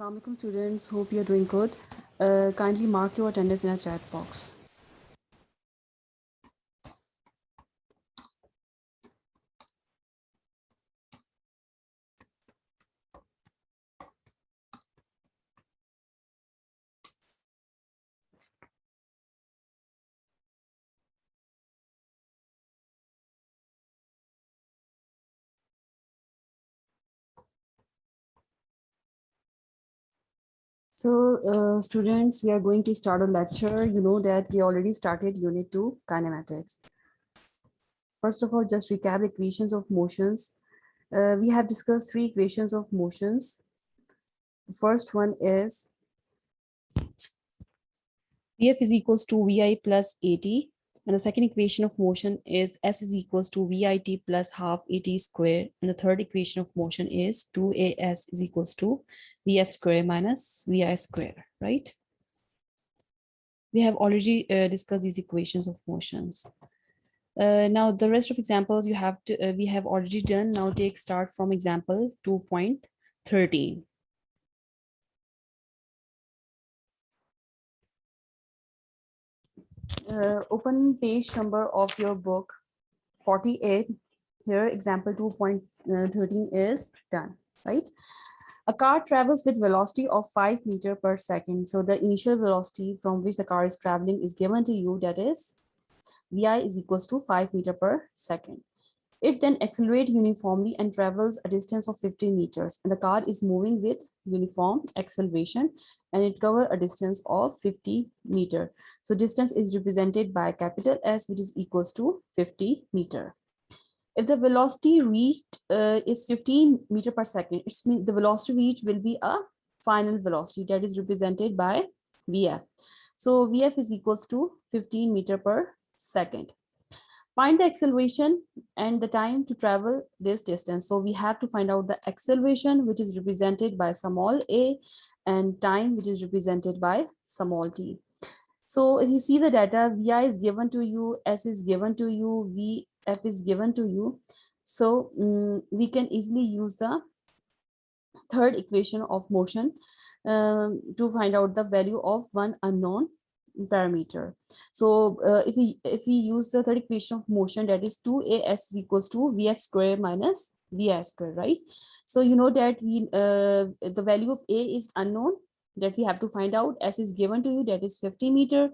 Assalamu alaikum students, hope you're doing good. Kindly mark your attendance in a chat box. So students, we are going to start a lecture. You know that we already started unit 2 kinematics. First of all, just recap equations of motions. We have discussed 3 equations of motions. The first one is Vf is equals to Vi plus At. And the second equation of motion is S is equals to Vit plus half At square. And the third equation of motion is 2As is equals to Vf square minus Vi square, right? We have already discussed these equations of motions. Now the rest of examples we have already done. Now take start from example 2.13. Open page number of your book 48. Here example 2.13 is done, right? A car travels with velocity of 5 meter per second. So the initial velocity from which the car is traveling is given to you, that is Vi is equals to 5 meter per second. It then accelerates uniformly and travels a distance of 50 meters. And the car is moving with uniform acceleration and it covers a distance of 50 meter. So distance is represented by capital S, which is equals to 50 meter. If the velocity reached is 15 meter per second, it means the velocity reached will be a final velocity that is represented by Vf. So Vf is equals to 15 meter per second. Find the acceleration and the time to travel this distance. So we have to find out the acceleration, which is represented by small a, and time, which is represented by small t. So if you see the data, Vi is given to you, S is given to you, Vf is given to you. So we can easily use the third equation of motion to find out the value of one unknown parameter. So if we use the third equation of motion, that is 2as is equals to Vf square minus Vi square, right? So you know that the value of a is unknown, that we have to find out. S is given to you, that is 50 meter.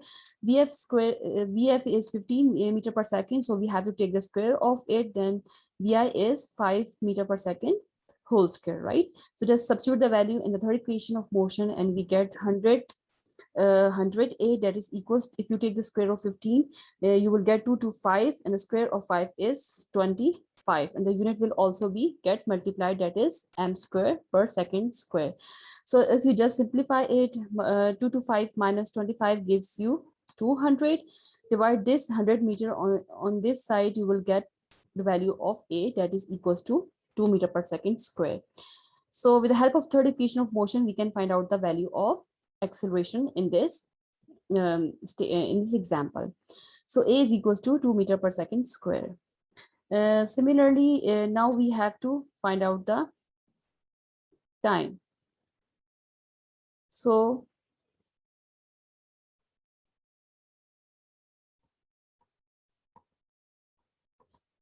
Vf square Vf is 15 meter per second, so we have to take the square of it. Then Vi is 5 meter per second whole square, right? So just substitute the value in the third equation of motion and we get 100a, that is equals, if you take the square of 15, you will get 2 to 5, and the square of 5 is 25, and the unit will also be get multiplied, that is m square per second square. So if you just simplify it, 2 to 5 minus 25 gives you 200. Divide this 100 meter on this side, you will get the value of a, that is equals to 2 meter per second square. So with the help of third equation of motion, we can find out the value of acceleration in this example. So a is equals to 2 meter per second square. Similarly, now we have to find out the time. So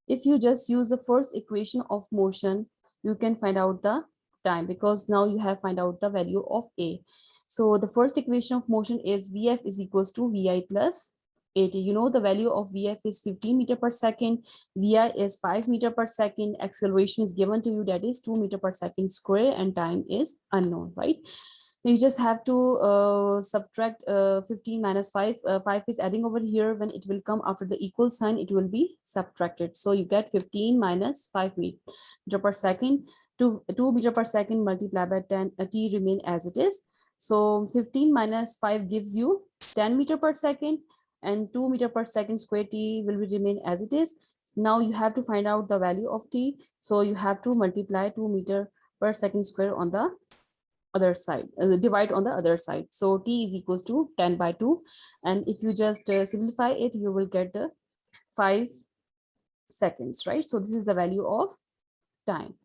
if you just use the first equation of motion, you can find out the time, because now you have find out the value of a. So the first equation of motion is Vf is equals to Vi plus At. You know the value of Vf is 15 meter per second, Vi is 5 meter per second, acceleration is given to you, that is 2 meter per second square, and time is unknown, right? So you just have to subtract 15 minus 5. 5 is adding over here. When it will come after the equal sign, it will be subtracted. So you get 15 minus 5 meter per second. 2 meter per second multiplied by 10, t remain as it is. So 15 minus 5 gives you 10 meter per second, and 2 meter per second square t will remain as it is. Now you have to find out the value of t. So you have to multiply 2 meter per second square on the other side, divide on the other side. So t is equals to 10 by 2. And if you just simplify it, you will get the 5 seconds, right? So this is the value of time.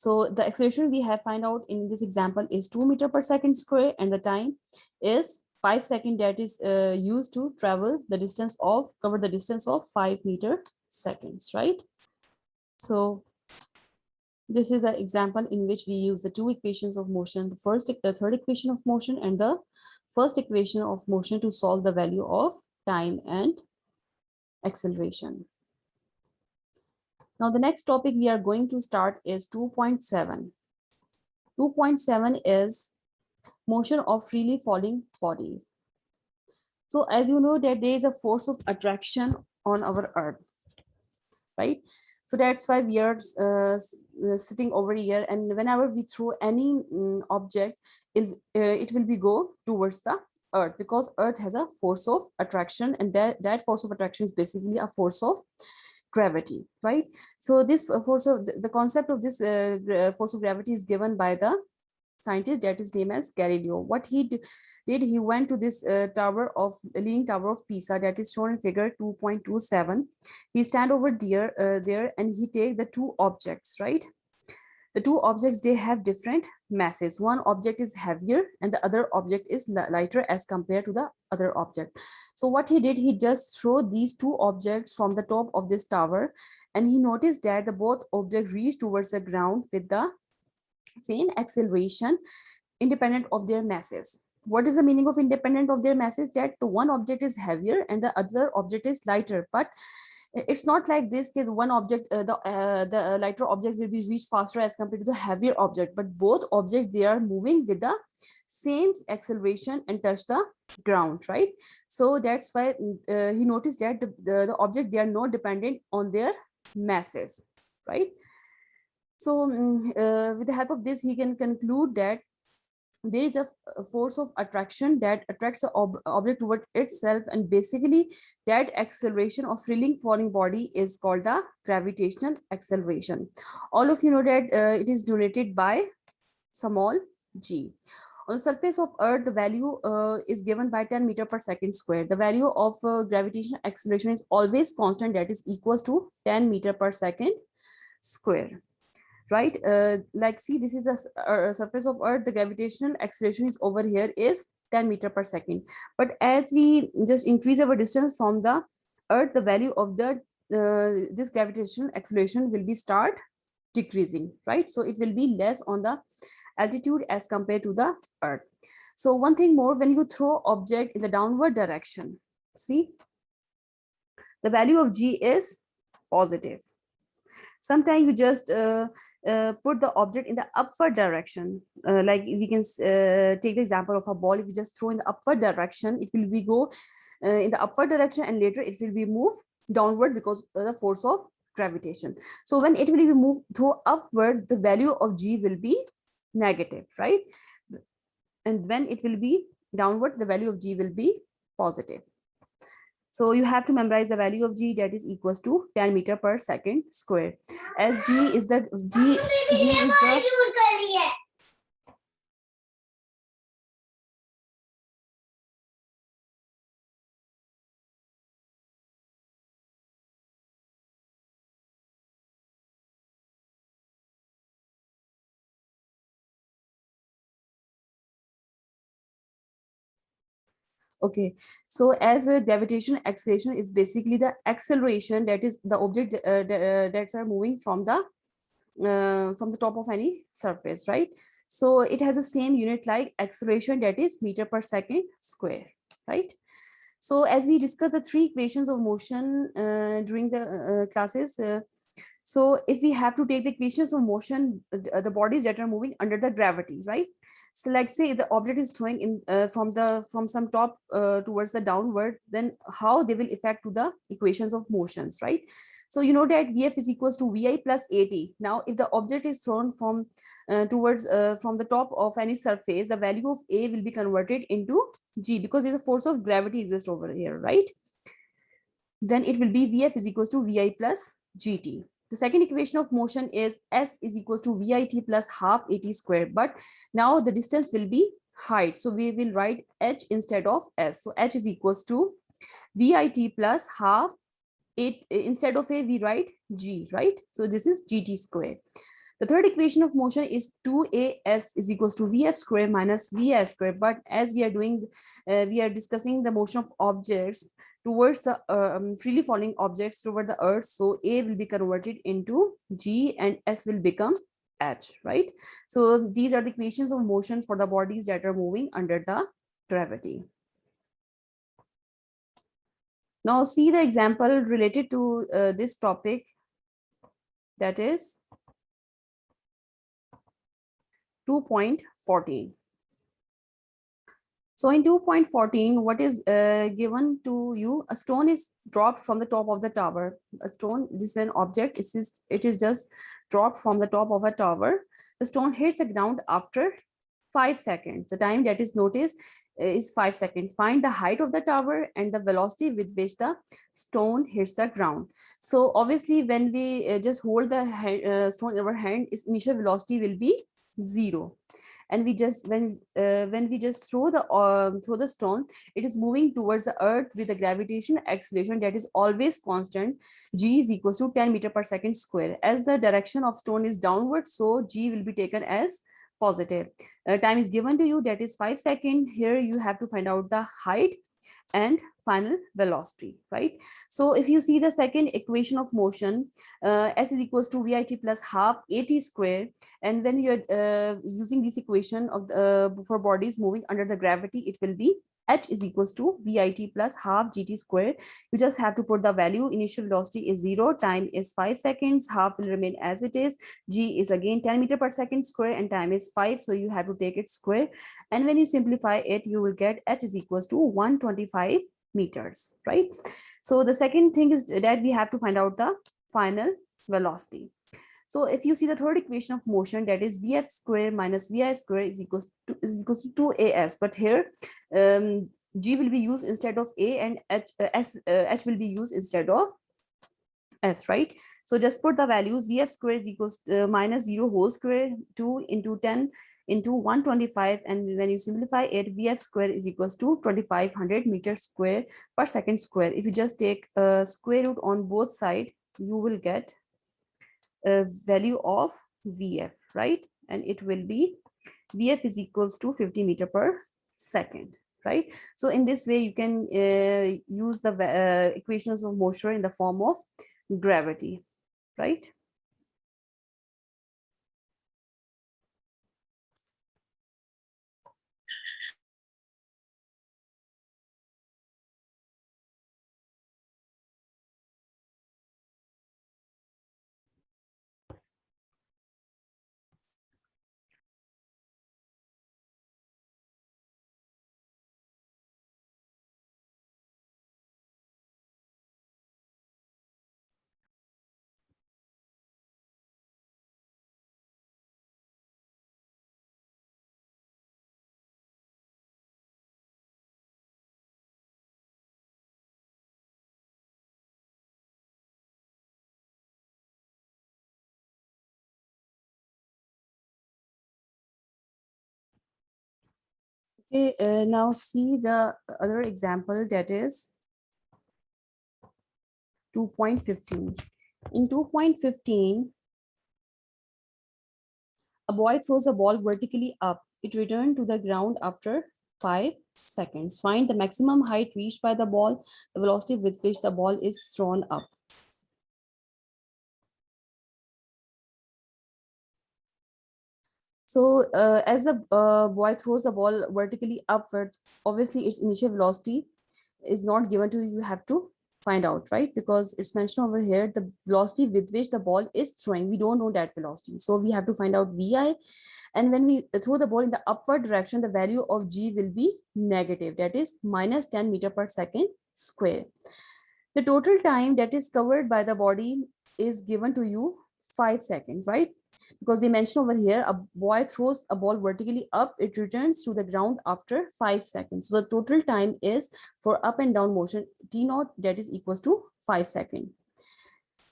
So the acceleration we have find out in this example is 2 meter per second square, and the time is 5 seconds that is used to travel the distance of cover the distance of 5 meter seconds, right? So this is an example in which we use the two equations of motion, the third equation of motion and the first equation of motion to solve the value of time and acceleration. Now the next topic we are going to start is 2.7. 2.7 is motion of freely falling bodies. So as you know that there is a force of attraction on our earth, right? So that's why we are sitting over here, and whenever we throw any object, it will be go towards the earth, because earth has a force of attraction, and that force of attraction is basically a force of gravity, right? So this force of the concept of this force of gravity is given by the scientist that is named as Galileo. What he did, he went to this leaning tower of Pisa that is shown in figure 2.27. He stand over there and he take the two objects, right? The two objects, they have different masses. One object is heavier and the other object is lighter as compared to the other object. So what he did, he just threw these two objects from the top of this tower, and he noticed that the both objects reach towards the ground with the same acceleration independent of their masses. What is the meaning of independent of their masses? That the one object is heavier and the other object is lighter, but it's not like this that one object, the lighter object will be reached faster as compared to the heavier object, but both objects, they are moving with the same acceleration and touch the ground, right? So that's why he noticed that the object, they are not dependent on their masses, right? So with the help of this, he can conclude that there is a force of attraction that attracts the object toward itself, and basically that acceleration of freely falling body is called the gravitational acceleration. All of you know that it is denoted by small g. On the surface of earth, the value is given by 10 meter per second square. The value of gravitational acceleration is always constant, that is equals to 10 meter per second square, right? Like see, this is a surface of earth, the gravitational acceleration is over here is 10 meter per second, but as we just increase our distance from the earth, the value of the this gravitational acceleration will be start decreasing, right? So it will be less on the altitude as compared to the earth. So one thing more, when you throw object in the downward direction, see, the value of g is positive. Sometimes you just put the object in the upward direction. Like we can take the example of a ball. If you just throw in the upward direction, it will be go in the upward direction, and later it will be moved downward because of the force of gravitation. So when it will be moved through upward, the value of g will be negative, right? And when it will be downward, the value of g will be positive. So you have to memorize the value of g, that is equals to 10 meter per second square. As g is the okay, so as a gravitational acceleration is basically the acceleration, that is the object that are moving from the top of any surface, right? So it has the same unit like acceleration, that is meter per second square, right? So as we discussed the three equations of motion during the classes, so if we have to take the equations of motion, the bodies that are moving under the gravity, right? So like say the object is throwing in from some top towards the downward, then how they will affect to the equations of motions, right? So you know that Vf is equals to Vi plus At. Now if the object is thrown from towards from the top of any surface, the value of A will be converted into G, because there's a force of gravity exists over here, right? Then it will be Vf is equals to Vi plus Gt. The second equation of motion is S is equals to VIT plus half AT squared. But now the distance will be height. So we will write H instead of S. So H is equals to VIT plus half 8. Instead of A, we write G, right? So this is GT squared. The third equation of motion is 2as is equals to vf square minus vi square. But as we are doing, we are discussing the motion of objects towards the freely falling objects toward the earth. So a will be converted into g and s will become h, right? So these are the equations of motion for the bodies that are moving under the gravity. Now see the example related to this topic, that is 2.14. So in 2.14, what is given to you? A stone is dropped from the top of the tower. A stone, this is an object, it is just dropped from the top of a tower. The stone hits the ground after 5 seconds. The time that is noticed is 5 seconds. Find the height of the tower and the velocity with which the stone hits the ground. So obviously when we just hold the stone in our hand, its initial velocity will be 0. And we just when we just throw the stone, it is moving towards the earth with a gravitation acceleration that is always constant. G is equals to 10 meter per second square. As the direction of stone is downward, so G will be taken as positive. Time is given to you, that is 5 seconds. Here you have to find out the height and final velocity, right? So if you see the second equation of motion, s is equals to vit plus half at square. And when you're using this equation of for bodies moving under the gravity, it will be h is equals to vit plus half gt square. You just have to put the value. Initial velocity is 0, time is 5 seconds, half will remain as it is, g is again 10 meter per second square, and time is 5, so you have to take it square. And when you simplify it, you will get h is equals to 125 meters, right? So the second thing is that we have to find out the final velocity. So if you see the third equation of motion, that is vf square minus vi square is equals to 2as. But here g will be used instead of a, and h will be used instead of s, right? So just put the values. Vf square is equals minus 0 whole square, 2 into 10 into 125, and when you simplify it, vf square is equals to 2500 meters square per second square. If you just take a square root on both sides, you will get a value of vf, right? And it will be vf is equals to 50 meter per second, right? So in this way you can use the equations of motion in the form of gravity, right? Okay, now see the other example, that is 2.15. In 2.15, a boy throws a ball vertically up. It returned to the ground after 5 seconds. Find the maximum height reached by the ball, the velocity with which the ball is thrown up. So as the boy throws the ball vertically upward, obviously its initial velocity is not given to you. You have to find out, right? Because it's mentioned over here, the velocity with which the ball is throwing. We don't know that velocity. So we have to find out VI. And when we throw the ball in the upward direction, the value of G will be negative. That is minus 10 meter per second square. The total time that is covered by the body is given to you 5 seconds, right? Because they mention over here, a boy throws a ball vertically up, it returns to the ground after 5 seconds. So the total time is for up and down motion t naught, that is equals to 5 seconds.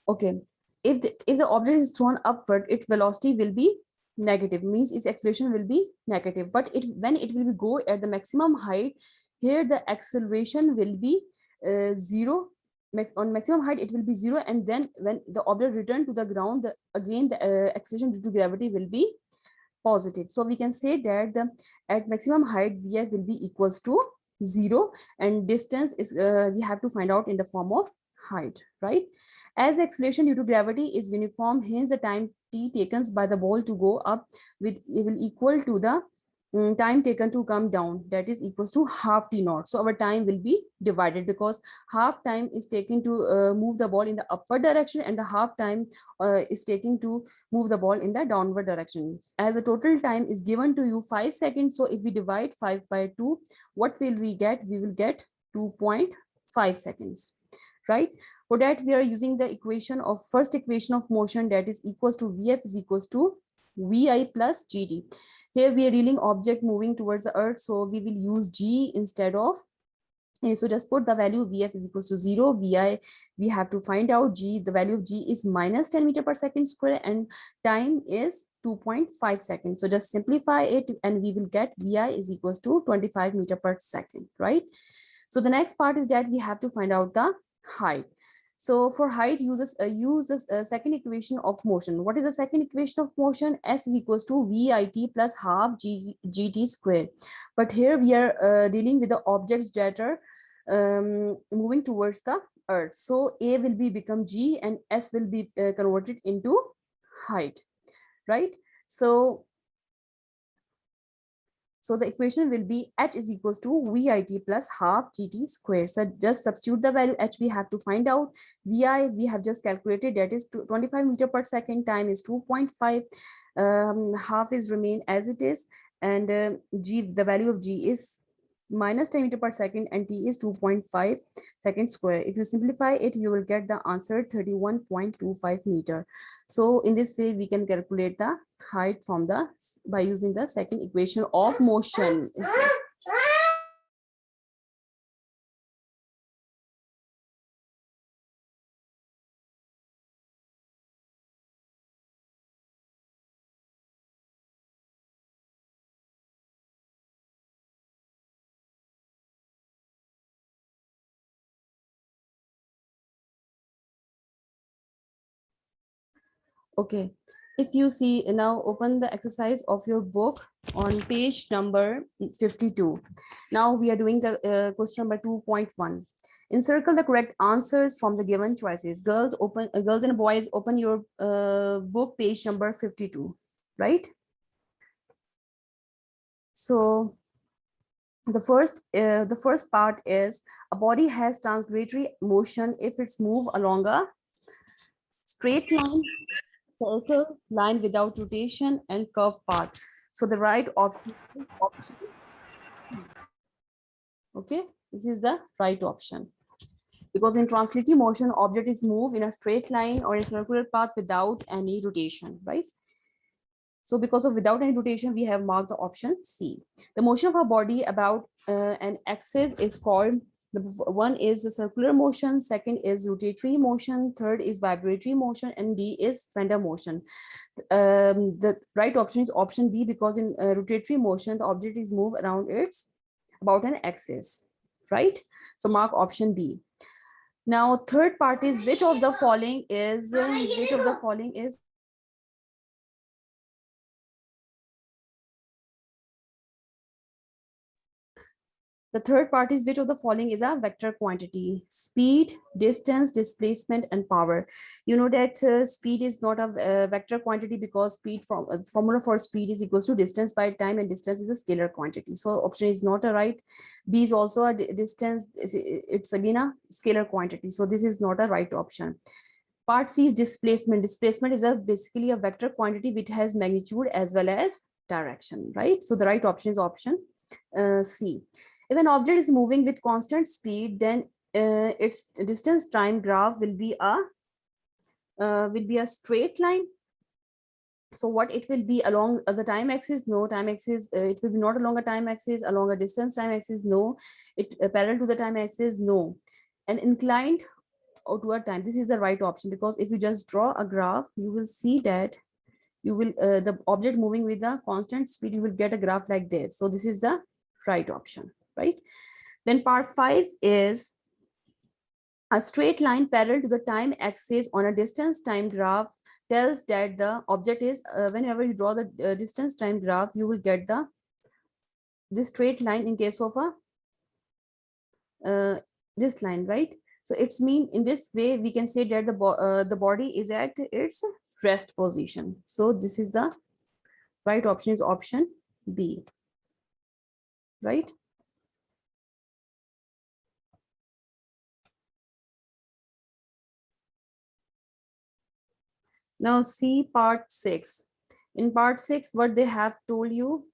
Okay, if the object is thrown upward, its velocity will be negative, means its acceleration will be negative. But when it will go at the maximum height, here the acceleration will be 0, on maximum height it will be 0, and then when the object return to the ground, again the acceleration due to gravity will be positive. So we can say that at maximum height Vf will be equals to 0, and distance is we have to find out in the form of height, right? As acceleration due to gravity is uniform, hence the time t taken by the ball to go up with it will equal to the time taken to come down, that is equals to half t naught. So our time will be divided, because half time is taken to move the ball in the upward direction, and the half time is taken to move the ball in the downward direction. As the total time is given to you 5 seconds, so if we divide 5 by 2, what will we get? We will get 2.5 seconds, right? For that we are using the equation of first equation of motion, that is equals to Vf is equals to Vi plus Gt. Here we are dealing object moving towards the earth, so we will use G instead of. So just put the value Vf is equals to 0, Vi we have to find out G, the value of G is minus 10 meter per second square, and time is 2.5 seconds. So just simplify it and we will get Vi is equals to 25 meter per second, right? So the next part is that we have to find out the height. So for height, use this second equation of motion. What is the second equation of motion? S is equals to VIT plus half GT squared. But here we are dealing with the objects that are moving towards the earth. So A will be become G and S will be converted into height, right? So the equation will be H is equals to VIT plus half GT squared. So just substitute the value H we have to find out. VI we have just calculated, that is 25 meter per second, time is 2.5, half is remain as it is, and G, the value of G is minus 10 meter per second, and T is 2.5 second square. If you simplify it, you will get the answer 31.25 meter. So in this way, we can calculate the height from by using the second equation of motion. Okay, if you see now, open the exercise of your book on page number 52. Now we are doing the question number 2.1. Encircle the correct answers from the given choices. Girls and boys, open your book page number 52, right? So the first part is a body has translatory motion if it's move along a straight line, circle, line without rotation, and curved path. So the right option is option. Okay, this is the right option. Because in translative motion, object is moved in a straight line or a circular path without any rotation, right? So because of without any rotation, we have marked the option C. The motion of a body about an axis is called, one is the circular motion, second is rotatory motion, third is vibratory motion, and D is fender motion. The right option is option B, because in rotatory motion, the object is moved around its about an axis, right? So mark option B. Now, third part is which of the following is the third part is which of the following is a vector quantity? Speed, distance, displacement, and power. You know that speed is not a vector quantity, because speed from formula for speed is equals to distance by time, and distance is a scalar quantity. So option is not a right. B is also a distance. It's again a scalar quantity. So this is not a right option. Part C is displacement. Displacement is basically a vector quantity which has magnitude as well as direction, right? So the right option is option C. If an object is moving with constant speed, then its distance time graph will be a straight line. So what it will be along the time axis? No, time axis. It will be not along a time axis. Along a distance time axis? No. It parallel to the time axis? No. And inclined or toward time? This is the right option, because if you just draw a graph, you will see that you will the object moving with a constant speed, you will get a graph like this. So this is the right option, right? Then part 5 is A straight line parallel to the time axis on a distance time graph tells that the object is, whenever you draw the distance time graph, you will get the this straight line in case of a this line, right? So it's mean in this way we can say that the body is at its rest position. So this is the right option, is option B, right? Now see part 6. In part 6, what they have told you,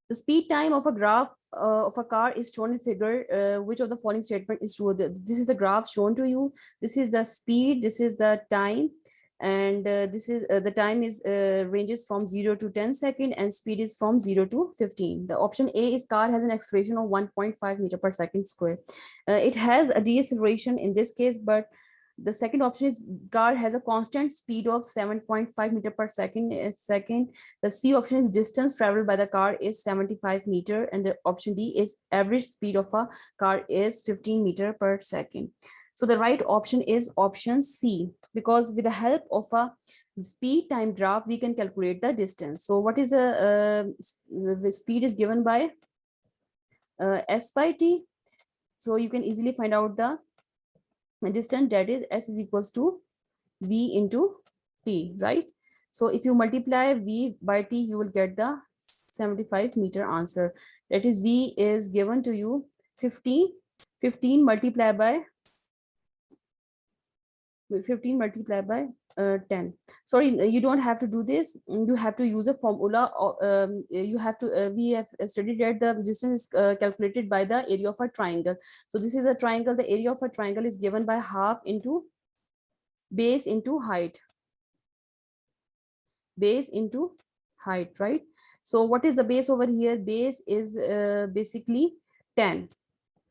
the speed time of a graph of a car is shown in figure. Which of the following statement is true? This is the graph shown to you. This is the speed, this is the time, and this is the time is ranges from 0 to 10 second, and speed is from 0 to 15. The option A is car has an acceleration of 1.5 meter per second square. It has a deceleration in this case, but the second option is car has a constant speed of 7.5 meter per second. The C option is distance traveled by the car is 75 meter, and the option D is average speed of a car is 15 meter per second. So the right option is option C, because with the help of a speed time graph, we can calculate the distance. So what is the speed is given by S by T. So you can easily find out the distance, that is S is equals to V into T, right? So if you multiply V by T, you will get the 75 meter answer. That is V is given to you 15 multiplied by 10. Sorry, you don't have to do this. You have to use a formula. You have to, we have studied that the distance is calculated by the area of a triangle. So this is a triangle. The area of a triangle is given by half into base into height. Base into height, right? So what is the base over here? Base is basically 10,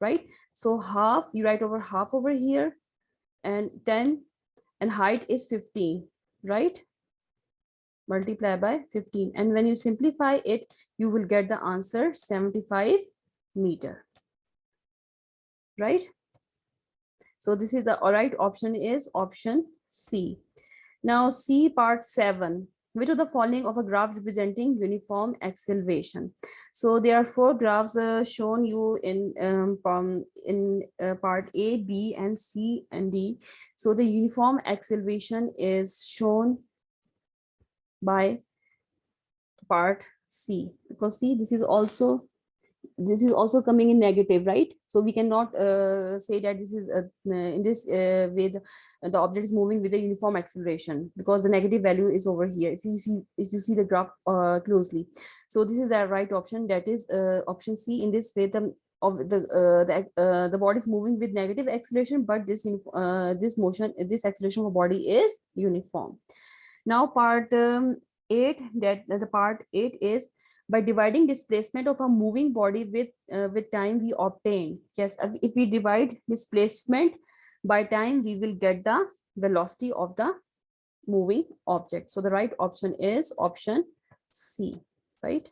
right? So half, you write over half over here, and 10, and height is 15, right? Multiply by 15, and when you simplify it, you will get the answer 75 meter, right? So this is the right option, is option C. Now see part 7. Which of the following of a graph representing uniform acceleration? So there are 4 graphs shown you in part A, B, and C and D. So the uniform acceleration is shown by part C, because see, this is also coming in negative, right? So we cannot say that this is in this way the object is moving with a uniform acceleration, because the negative value is over here if you see the graph closely. So this is our right option, that is option C. In this way, the body is moving with negative acceleration, but this acceleration of body is uniform. Now part 8, that the part 8 is, by dividing displacement of a moving body with time, we obtain, yes, if we divide displacement by time, we will get the velocity of the moving object. So the right option is option C, right?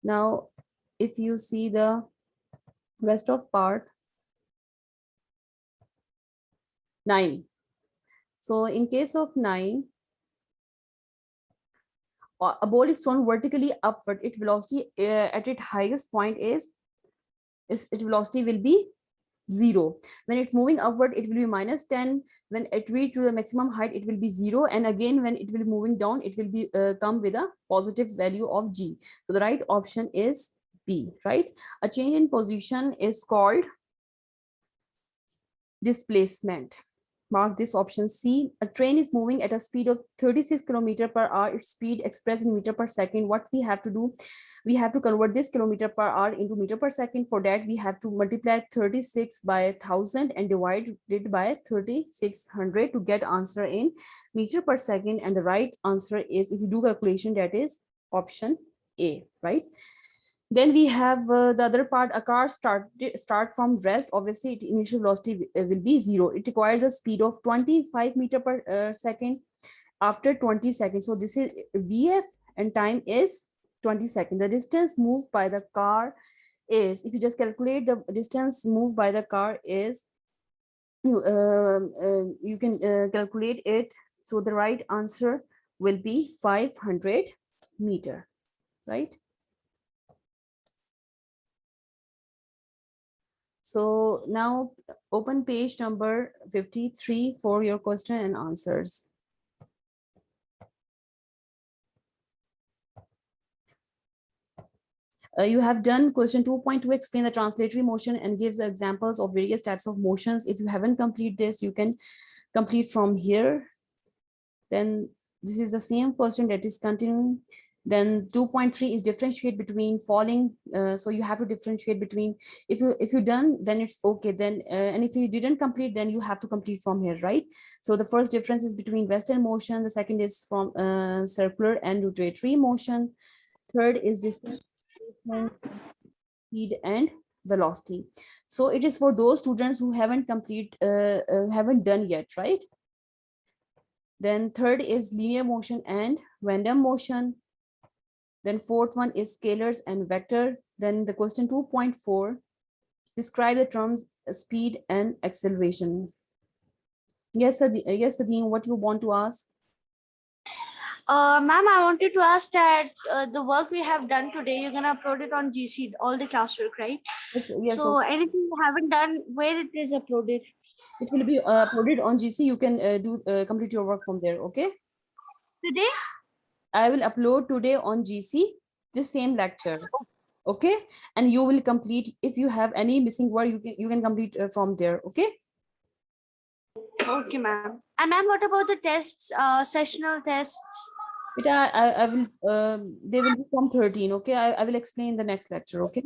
Now if you see the rest of part 9, so in case of 9, a ball is thrown vertically upward. Its velocity at its highest point is its velocity will be 0. When it's moving upward, it will be -10. When it reaches to the maximum height, it will be 0. And again, when it will be moving down, it will be come with a positive value of g. So the right option is B, right? A change in position is called displacement. Mark this option C. A train is moving at a speed of 36 kilometer per hour. Its speed expressed in meter per second. What we have to do, we have to convert this kilometer per hour into meter per second. For that, we have to multiply 36 by 1000 and divide it by 3600 to get answer in meter per second. And the right answer is, if you do calculation, that is option A, right? Then we have the other part. A car start from rest. Obviously, its initial velocity will be 0. It requires a speed of 25 meter per second after 20 seconds. So this is VF, and time is 20 seconds. The distance moved by the car is, if you just calculate the distance moved by the car is, you can calculate it. So the right answer will be 500 meter, right? So now open page number 53 for your question and answers. You have done question 2.2, explain the translatory motion and gives examples of various types of motions. If you haven't completed this, you can complete from here. Then this is the same question that is continuing. Then 2.3 is differentiate between falling. So you have to differentiate between, if you done, then it's okay. Then and if you didn't complete, then you have to complete from here, right? So the first difference is between rest and motion. The second is from circular and rotatory motion. Third is distance, speed and velocity. So it is for those students who haven't haven't done yet, right? Then third is linear motion and random motion. Then fourth one is scalars and vector. Then the question 2.4, describe the terms speed and acceleration. Yes, yes, Sadeem, what you want to ask? Ma'am, I wanted to ask that the work we have done today, you're gonna upload it on GC, all the classwork, right? Yes, So okay. anything you haven't done, where it is uploaded? It will be uploaded on GC. You can complete your work from there, okay? Today? I will upload today on GC the same lecture, okay? And you will complete, if you have any missing word, you can complete from there, okay? Okay, ma'am. And ma'am, what about the tests, sessional tests? But I will they will be from 13, okay? I will explain the next lecture, okay?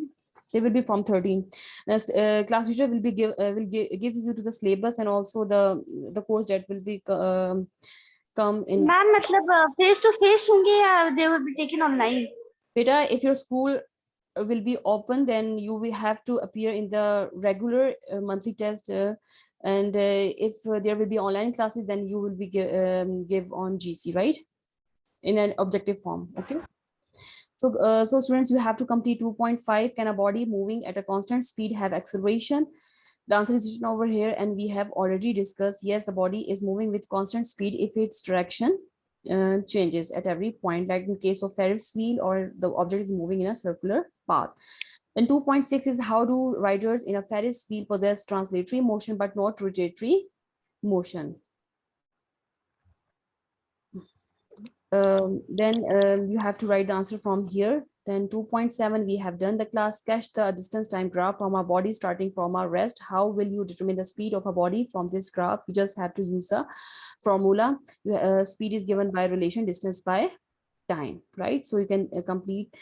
They will be from 13. Next, class teacher will be give you to the syllabus and also the course that will be come in. Ma'am, matlab face to face होंगे या they will be taken online? Beta, if your school will be open, then you will have to appear in the regular monthly test. And if there will be online classes, then you will be give on GC, right? In an objective form, okay? So students, you have to complete 2.5. Can a body moving at a constant speed have acceleration? The answer is written over here, and we have already discussed, yes, the body is moving with constant speed if its direction changes at every point, like in case of Ferris wheel, or the object is moving in a circular path. And 2.6 is, how do riders in a Ferris wheel possess translatory motion but not rotatory motion? Then you have to write the answer from here. Then 2.7, we have done the class. Sketch the distance time graph from our body starting from our rest. How will you determine the speed of a body from this graph? You just have to use a formula. Speed is given by relation distance by time, right? So you can complete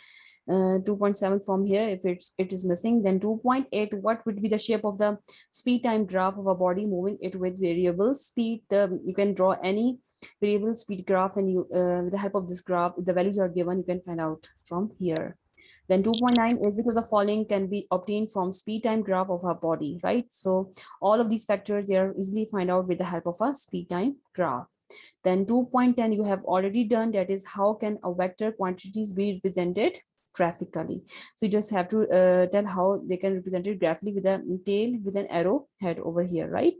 2.7 from here. If it is missing, then 2.8, what would be the shape of the speed time graph of a body moving it with variable speed? You can draw any variable speed graph, and you with the help of this graph, if the values are given, you can find out from here. Then 2.9 is, because the following can be obtained from speed time graph of a body, right? So all of these factors, they are easily find out with the help of a speed time graph. Then 2.10 you have already done, that is, how can a vector quantities be represented graphically? So you just have to tell how they can represent it graphically with a tail with an arrow head over here, right?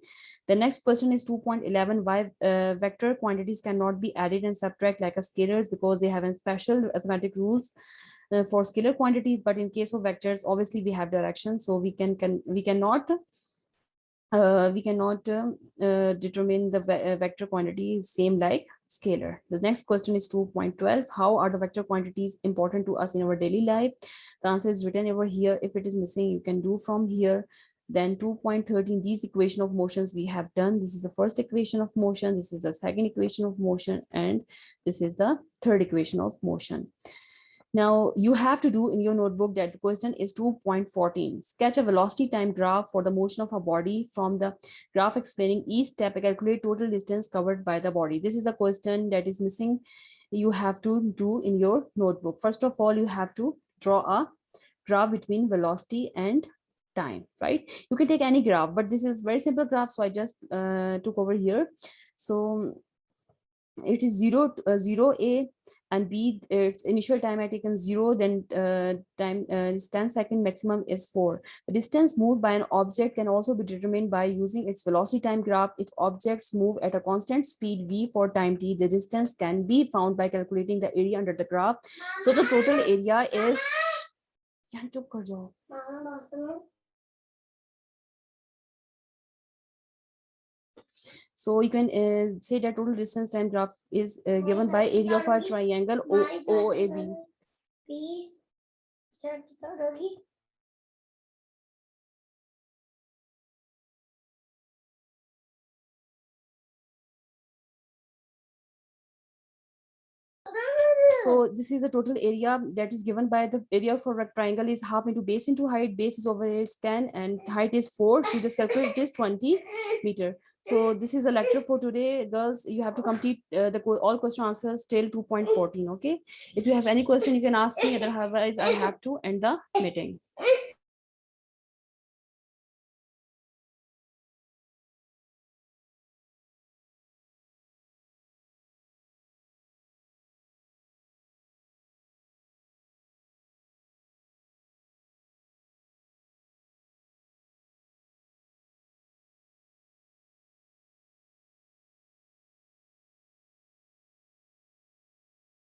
The next question is 2.11, why vector quantities cannot be added and subtract like a scalars, because they have a special arithmetic rules for scalar quantities. But in case of vectors, obviously we have direction, so we cannot determine the vector quantity same like scalar. The next question is 2.12. How are the vector quantities important to us in our daily life? The answer is written over here. If it is missing, you can do from here. Then 2.13, these equation of motions we have done. This is the first equation of motion. This is the second equation of motion. And this is the third equation of motion. Now you have to do in your notebook that the question is 2.14. Sketch a velocity time graph for the motion of a body. From the graph explaining each step, calculate total distance covered by the body. This is a question that is missing. You have to do in your notebook. First of all, you have to draw a graph between velocity and time, right? You can take any graph, but this is very simple graph, so I just took over here. So it is 0 a and b, its initial time I taken 0, then time is 10 second, maximum is 4. The distance moved by an object can also be determined by using its velocity time graph. If objects move at a constant speed v for time t, the distance can be found by calculating the area under the graph. So the total area is so you can say that total distance time graph is given by area of our triangle OAB. So this is the total area that is given by the area for rectangle is half into base into height. Base is over is 10 and height is 4. So just calculate it is 20 meter. So this is a lecture for today, girls. You have to complete all question answers till 2.14. Okay. If you have any question, you can ask me. Otherwise, I have to end the meeting.